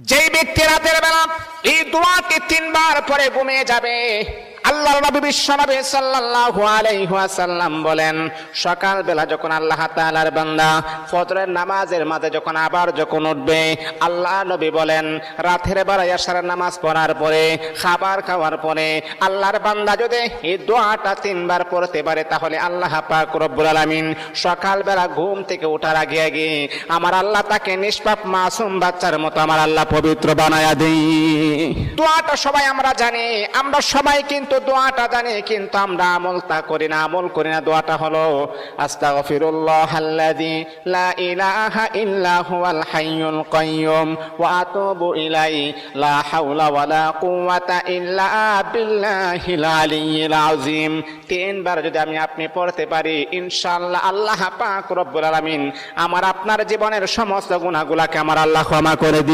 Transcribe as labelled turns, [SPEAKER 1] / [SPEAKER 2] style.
[SPEAKER 1] যেই ব্যক্তি রাতের বেলা এই দোয়াটি 3 বার পরে ঘুমিয়ে যাবে, আল্লাহর নবী বিশ্বনবী সাল্লাল্লাহু আলাইহি ওয়াসাল্লাম বলেন, সকাল বেলা যখন আল্লাহ তাআলার বান্দা ফজরের নামাজের মাঝে যখন উঠবে, আল্লাহ নবী বলেন রাতের বেলা এশারের নামাজ পড়ার পরে, খাবার খাওয়ার পরে আল্লাহর বান্দা যদি এই দোয়াটা 3 বার পড়তে পারে, তাহলে আল্লাহ পাক রব্বুল আলামিন সকাল বেলা ঘুম থেকে ওঠার আগে আগে আমার আল্লাহ তাকে নিষ্পাপ মাসুম বাচ্চার মতো আমার আল্লাহ পবিত্র বানায়া দেই। দোয়াটা সবাই আমরা জানি, আমরা সবাই কিন্তু দোয়াটা জানি, কিন্তু আমরা আমল করি না। দোয়াটা হলো আস্তাগফিরুল্লাহাল্লাযী লা ইলাহা ইল্লা হুয়াল হাইয়ুল কাইয়্যুম ওয়া আতুবু ইলাইহি লা হাওলা ওয়ালা কুওয়াতা ইল্লা বিল্লাহিল আলিয়্যিল আযীম। 3 বার যদি আপনি পড়তে পারি, ইনশাআল্লাহ আল্লাহ পাক রব্বুল আলামিন আমার আপনার জীবনের সমস্ত গুনাহগুলোকে আমার আল্লাহ ক্ষমা করে দিবেন।